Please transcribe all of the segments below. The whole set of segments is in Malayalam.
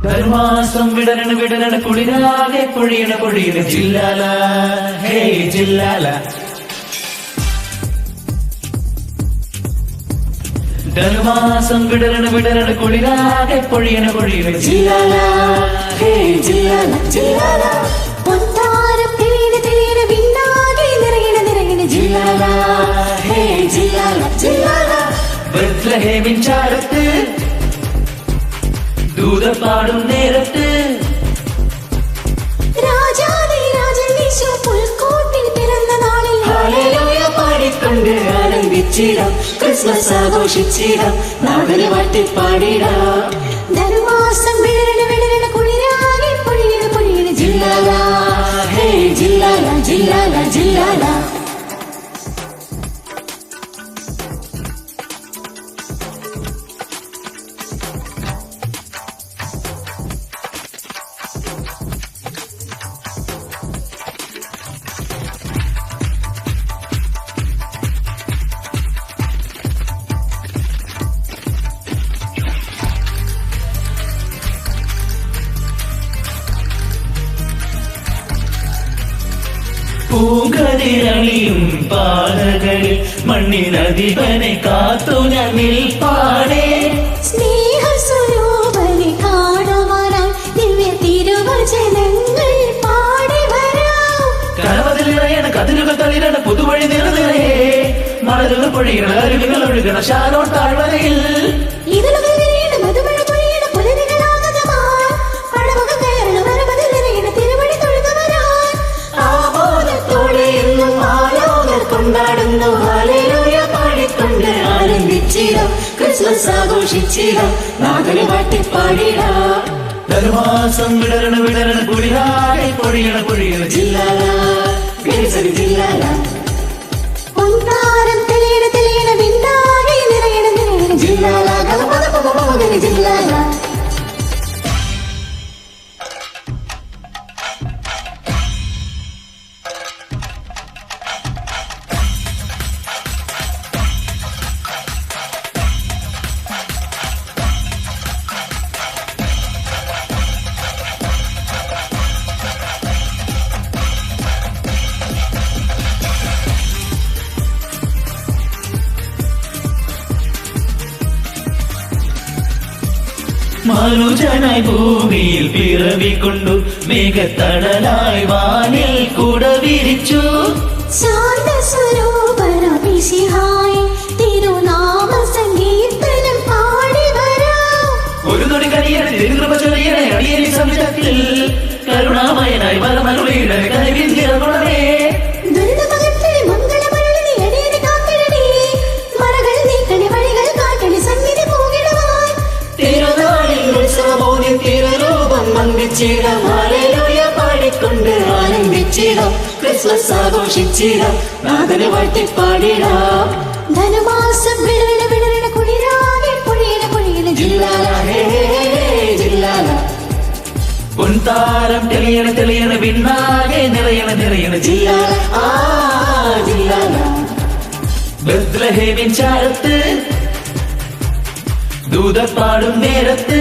ധനുമാസം വിടരണ വിടരണ കുളിരാകെ പൊഴിയണ പൊഴിയണ ജില്ലാല ഹേ ജില്ലാല. ധനുമാസം വിടരണ വിടരണ കുളിരാകെ പൊഴിയണ പൊഴിയണ ജില്ലാല ഹേ ജില്ലാല ജില്ലാല. പൊന്താരം തെളിയണ തെളിയണ വിണ്ണാകെ നിറയണ നിറയണ ജില്ലാല ഹേ ജില്ലാല ജില്ലാല. ബത്ലഹേമിൻ ചാരത്ത് ദൂതർ പാടും നേരത്ത് രാജാതിരാജനീശോ പുൽക്കൂട്ടിൽ പിറന്ന നാളിൽ ഹല്ലേലൂയ പാടിക്കൊണ്ട് ആനന്ദിച്ചിടാം, ക്രിസ്മസ് ആഘോഷിച്ചിടാം, നാഥനെ വാഴ്ത്തിപ്പാടിടാം. ധനുമാസം വിടരണ വിടരണ കുളിരാകെ പൊഴിയണ പൊഴിയണ ജില്ലാല ഹേ ജില്ലാല ജില്ലാല ജില്ലാല. പൂങ്കതിരണിയും പാതകളിൽ മണ്ണിനധിപനെ കാത്തു ഞാൻ നിൽപ്പാടേ. സ്നേഹസ്വരൂപനെ കാണുവാനായി ദിവ്യ തിരുവചനങ്ങൾ പാടി വരാം. കടവതിൽ നിറയണ കതിരുകൾ തളിരണ പുതുവഴി നിറനിറയേ, മലരുകൾ പൊഴിയണ അരുവികൾ ഒഴുകണ ഷാരോൺ താഴ്വരയിൽ. ഇതിലുകൾ വിരിയണ മധുമഴ പൊഴിയണ പുലരികളാഗതമായി പടമുഖം കയറണ വരമതിൽ നിറയണ തിരുവഴി തൊഴുതു വരാൻ. ആമോദത്തോടെ എന്നും ആലോകർ കൊണ്ടാടുന്നു, ഹല്ലേലൂയ പാടിക്കൊണ്ട് ആനന്ദിച്ചിടാം, ക്രിസ്മസ് ആഘോഷിച്ചിടാം, നാഥനെ വാഴ്ത്തിപ്പാടിടാം. ധനുമാസം വിടരണ വിടരണ കുളിരാകെ പൊഴിയണ പൊഴിയണ ജില്ലാല കേസരി ജില്ലാല. പൊന്താരം തെളിയണ തെളിയണ വിണ്ണാകെ നിറയണ നിറയണ ജില്ലാല ജില്ലാല. മനുജനായി ഭൂമിയിൽ പിറവിക്കൊണ്ടു മേഘത്തടലായി വാനിൽ കൂട വിരിച്ചു. ശാന്തസ്വരൂപനായി തിരുനാമ സങ്കീർത്തനം പാടി വരാം. ഒരു തൊടി കനിയണ തിരുകൃപ ചൊരിയണേ അടിയനി സംവിധത്തിൽ, കരുണാമയനായി വരമരുളിയുടെ കനിവിൻ നിറകുണമേ. ദുരിതമകറ്റണി മംഗളമരുളിനി അടിയനെ കാത്തിടണി, മറകൾ നീക്കണി വഴികൾ കാട്ടണി സന്നിധി പോകിടുവാൻ. തിരുനാളിൽ ഉത്സവമോദി തിരുരൂപം വന്ദിച്ചിടാം, ഹല്ലേലൂയ പാടിക്കൊണ്ട് ആനന്ദിച്ചിടാം, ക്രിസ്മസ് ആഘോഷിച്ചിടാം, നാഥനെ വാഴ്ത്തിപ്പാടിടാം. ധനുമാസം വിടരണ വിടരണ കുളിരാകെ പൊഴിയണ പൊഴിയണ ജില്ലാല ഹേ ജില്ലാല. പൊൻതാരം തെളിയണ തെളിയണ വിണ്ണാകെ നിറയണ നിറയണ ജില്ലാല ജില്ലാല. ബത്ലഹേമിൻ ചാരത്ത് ദൂതർ പാടും നേരത്ത്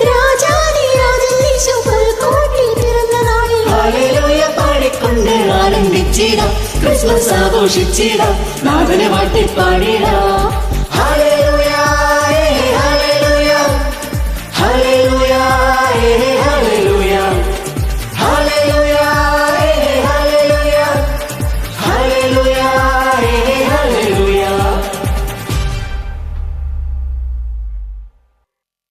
രാജാതിരാജനീശോ പുൽക്കൂട്ടിൽ പിറന്ന നാളിൽ ഹല്ലേലൂയ പാടിക്കൊണ്ട് ആനന്ദിച്ചിടാം, ക്രിസ്മസ് ആഘോഷിച്ചിടാം, നാഥനെ വാഴ്ത്തിപ്പാടിടാം.